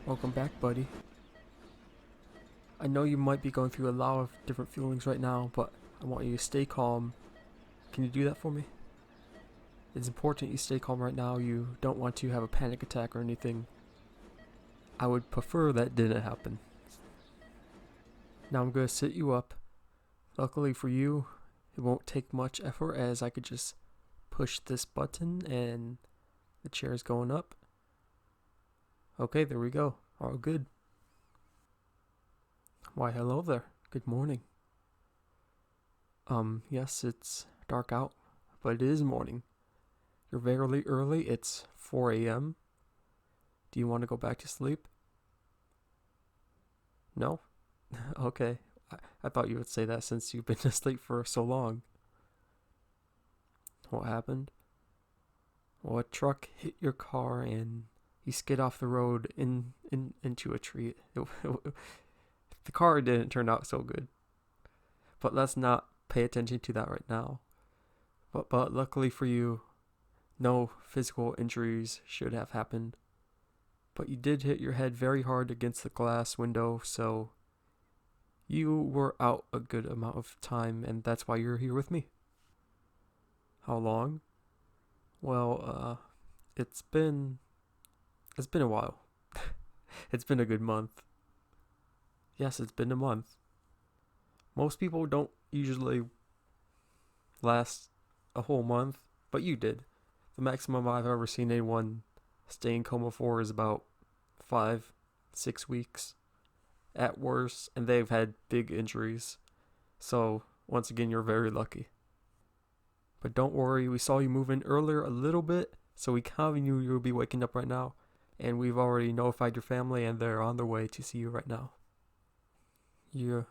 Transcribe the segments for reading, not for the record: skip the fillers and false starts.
Welcome back, buddy. I know you might be going through a lot of different feelings right now, but I want you to stay calm. Can you do that for me? It's important you stay calm right now. You don't want to have a panic attack or anything. I would prefer that didn't happen. Now I'm going to sit you up. Luckily for you, it won't take much effort as I could just push this button and the chair is going up. Okay, there we go. All good. Why, hello there. Good morning. Yes, it's dark out, but it is morning. You're very early. It's 4 a.m. Do you want to go back to sleep? No? Okay. I thought you would say that since you've been asleep for so long. What happened? Well, a truck hit your car and you skid off the road into a tree. The car didn't turn out so good. But let's not pay attention to that right now. But luckily for you, no physical injuries should have happened. But you did hit your head very hard against the glass window, so you were out a good amount of time, and that's why you're here with me. How long? Well, it's been a while. It's been a good month. Yes, it's been a month. Most people don't usually last a whole month, but you did. The maximum I've ever seen anyone stay in coma for is about 5-6 weeks at worst, and they've had big injuries. So, once again, you're very lucky. But don't worry, we saw you move in earlier a little bit, so we kind of knew you would be waking up right now, and we've already notified your family, and they're on their way to see you right now. Your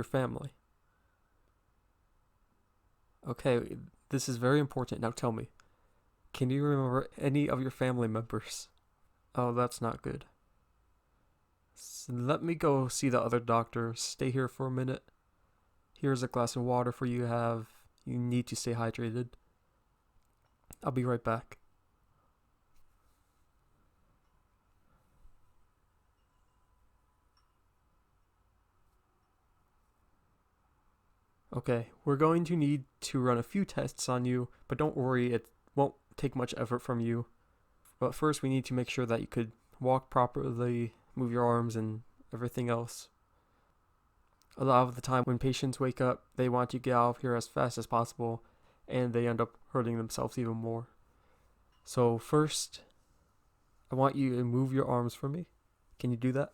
family. Okay, this is very important. Now tell me, can you remember any of your family members? Oh, that's not good. So let me go see the other doctor. Stay here for a minute. Here's a glass of water for you to have. You need to stay hydrated. I'll be right back. Okay, we're going to need to run a few tests on you, but don't worry, it won't take much effort from you. But first, we need to make sure that you could walk properly, move your arms, and everything else. A lot of the time, when patients wake up, they want to get out of here as fast as possible, and they end up hurting themselves even more. So first, I want you to move your arms for me. Can you do that?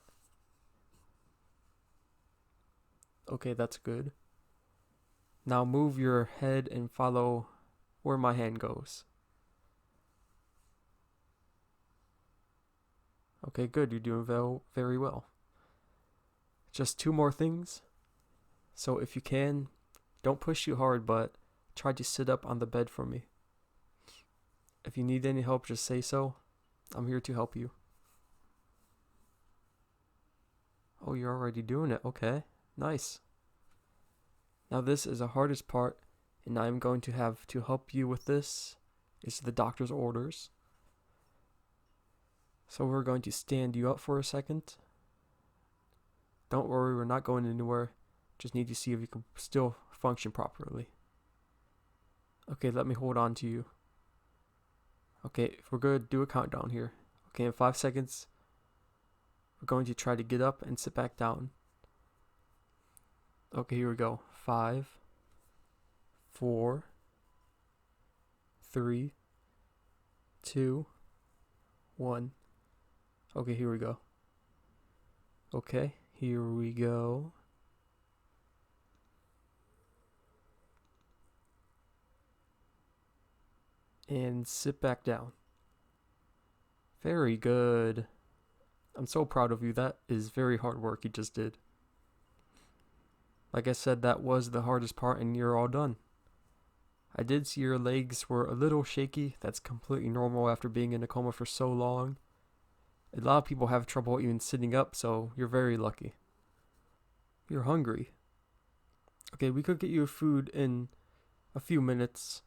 Okay, that's good. Now move your head and follow where my hand goes. Okay, good. You're doing very well. Just 2 more things. So if you can, don't push too hard, but try to sit up on the bed for me. If you need any help, just say so. I'm here to help you. Oh, you're already doing it. Okay, nice. Now this is the hardest part, and I'm going to have to help you with this. It's the doctor's orders. So we're going to stand you up for a second. Don't worry, we're not going anywhere. Just need to see if you can still function properly. Okay, let me hold on to you. Okay, we're going to do a countdown here. Okay, in 5 seconds, we're going to try to get up and sit back down. Okay, here we go. 5, 4, 3, 2, 1. Okay, here we go. Okay, here we go. And sit back down. Very good. I'm so proud of you. That is very hard work you just did. Like I said, that was the hardest part, and you're all done. I did see your legs were a little shaky. That's completely normal after being in a coma for so long. A lot of people have trouble even sitting up, so you're very lucky. You're hungry. Okay, we could get you food in a few minutes.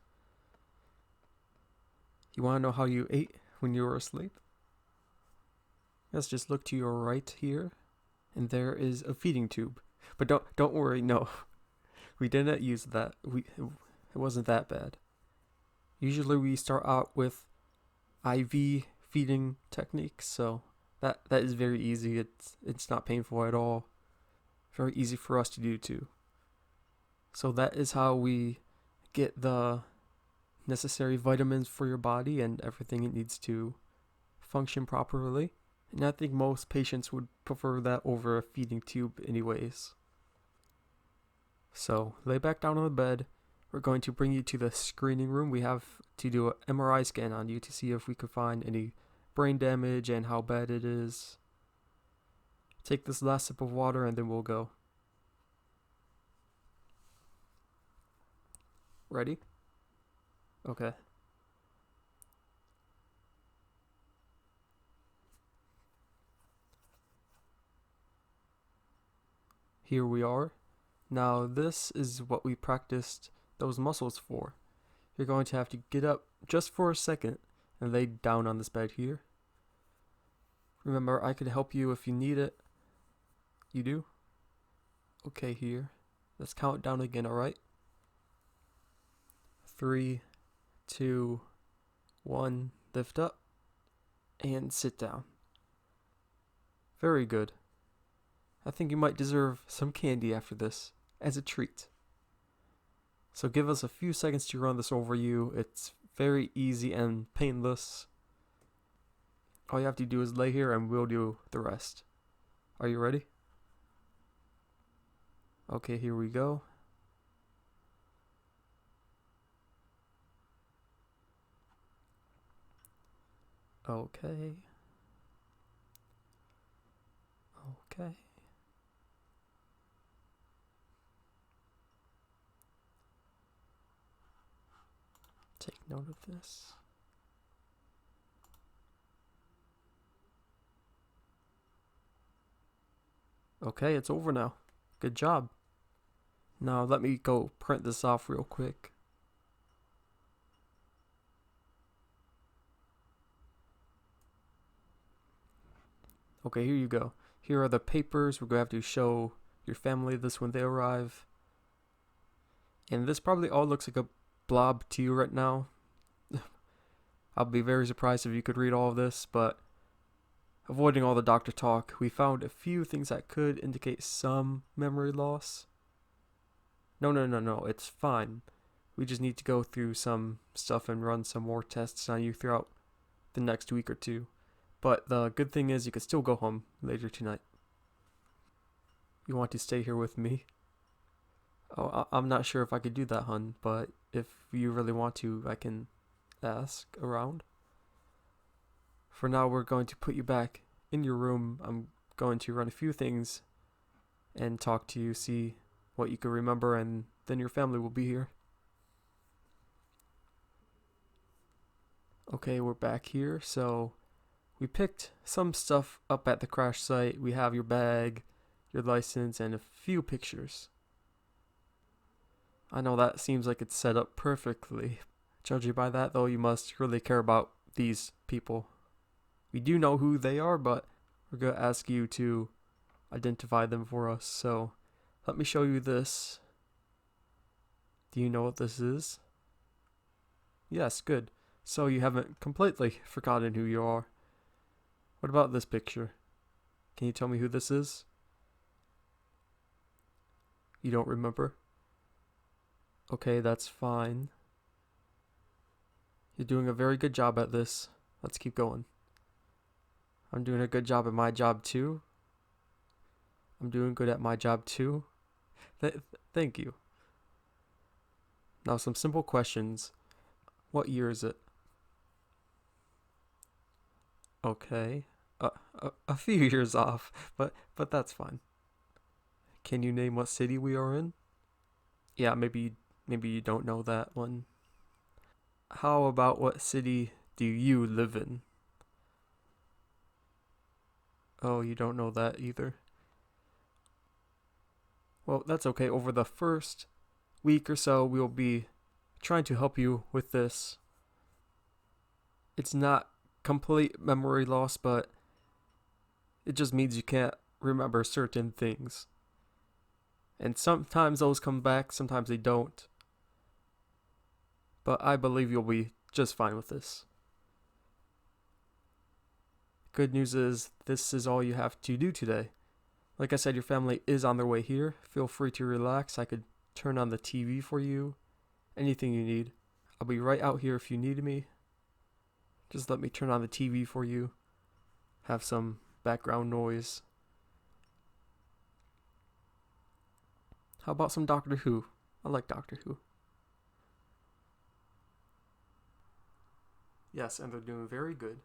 You want to know how you ate when you were asleep? Let's just look to your right here, and there is a feeding tube. But don't worry, no, we didn't use that. It wasn't that bad. Usually we start out with IV feeding techniques, so that is very easy. It's not painful at all. Very easy for us to do too. So that is how we get the necessary vitamins for your body and everything it needs to function properly. And I think most patients would prefer that over a feeding tube anyways. So lay back down on the bed. We're going to bring you to the screening room. We have to do an MRI scan on you to see if we could find any brain damage and how bad it is. Take this last sip of water and then we'll go. Ready? Okay. Here we are. Now this is what we practiced those muscles for. You're going to have to get up just for a second and lay down on this bed here. Remember, I could help you if you need it. You do? Okay, here. Let's count down again, alright? 3, 2, 1, lift up, and sit down. Very good. I think you might deserve some candy after this, as a treat. So give us a few seconds to run this over you. It's very easy and painless. All you have to do is lay here and we'll do the rest. Are you ready? Okay, here we go. Okay. Okay. Take note of this. Okay, it's over now. Good job. Now let me go print this off real quick. Okay, here you go. Here are the papers. We're going to have to show your family this when they arrive. And this probably all looks like a blob to you right now. I'll be very surprised if you could read all of this, but avoiding all the doctor talk, we found a few things that could indicate some memory loss. No, it's fine. We just need to go through some stuff and run some more tests on you throughout the next week or two. But the good thing is you can still go home later tonight. You want to stay here with me? Oh, I'm not sure if I could do that, hun, but if you really want to, I can ask around. For now, we're going to put you back in your room. I'm going to run a few things and talk to you, see what you can remember, and then your family will be here. Okay, we're back here. So we picked some stuff up at the crash site. We have your bag, your license, and a few pictures. I know that seems like it's set up perfectly. Judging by that, though, you must really care about these people. We do know who they are, but we're going to ask you to identify them for us. So let me show you this. Do you know what this is? Yes, good. So you haven't completely forgotten who you are. What about this picture? Can you tell me who this is? You don't remember? Okay, that's fine. You're doing a very good job at this. Let's keep going. I'm doing a good job at my job too. I'm doing good at my job too. Thank you. Now some simple questions. What year is it? Okay. A few years off, but that's fine. Can you name what city we are in? Yeah, maybe you don't know that one. How about what city do you live in? Oh, you don't know that either. Well, that's okay. Over the first week or so, we'll be trying to help you with this. It's not complete memory loss, but It just means you can't remember certain things. And sometimes those come back, sometimes they don't. But I believe you'll be just fine with this. Good news is, this is all you have to do today. Like I said, your family is on their way here. Feel free to relax. I could turn on the TV for you. Anything you need. I'll be right out here if you need me. Just let me turn on the TV for you. Have some background noise. How about some Doctor Who? I like Doctor Who. Yes, and they're doing very good.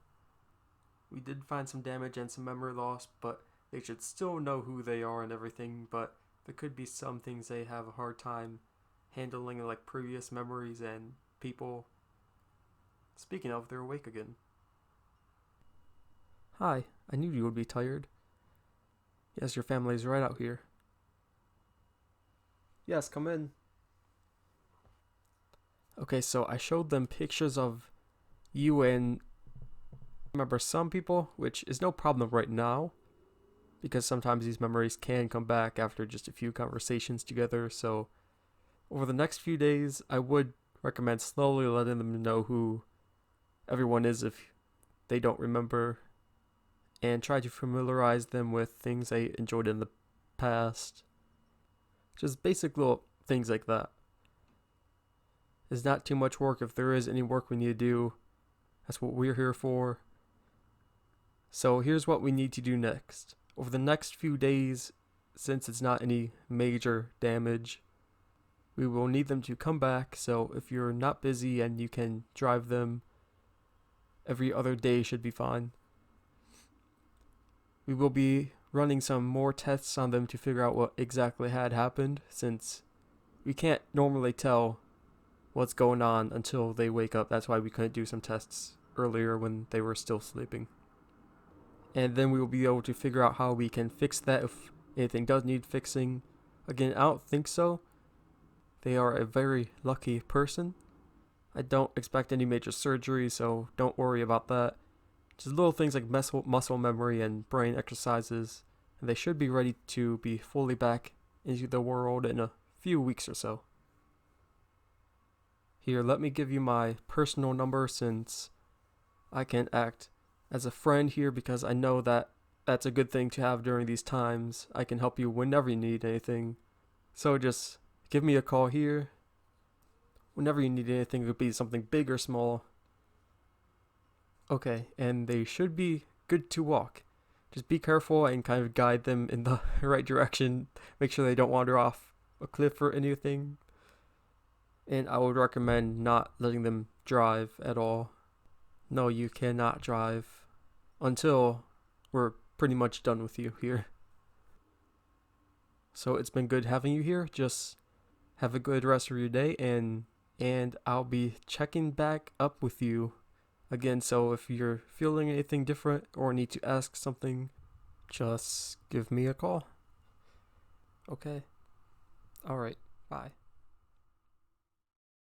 We did find some damage and some memory loss, but they should still know who they are and everything, but there could be some things they have a hard time handling, like previous memories and people. Speaking of, they're awake again. Hi, I knew you would be tired. Yes, your family's right out here. Yes, come in. Okay, so I showed them pictures of you and remember some people, which is no problem right now, because sometimes these memories can come back after just a few conversations together. So over the next few days, I would recommend slowly letting them know who everyone is if they don't remember, and try to familiarize them with things they enjoyed in the past. Just basic little things like that. It's not too much work. If there is any work we need to do, that's what we're here for. So here's what we need to do next. Over the next few days, since it's not any major damage, we will need them to come back. So if you're not busy and you can drive them, every other day should be fine. We will be running some more tests on them to figure out what exactly had happened, since we can't normally tell what's going on until they wake up. That's why we couldn't do some tests earlier when they were still sleeping. And then we will be able to figure out how we can fix that if anything does need fixing. Again, I don't think so. They are a very lucky person. I don't expect any major surgery, so don't worry about that. Just little things like muscle memory and brain exercises, and they should be ready to be fully back into the world in a few weeks or so. Here, let me give you my personal number, since I can act as a friend here, because I know that that's a good thing to have during these times. I can help you whenever you need anything. So just give me a call here. Whenever you need anything, it could be something big or small. Okay, and they should be good to walk. Just be careful and kind of guide them in the right direction. Make sure they don't wander off a cliff or anything. And I would recommend not letting them drive at all. No, you cannot drive until we're pretty much done with you here. So it's been good having you here. Just have a good rest of your day, and I'll be checking back up with you again. So if you're feeling anything different or need to ask something, just give me a call. Okay. All right. Bye.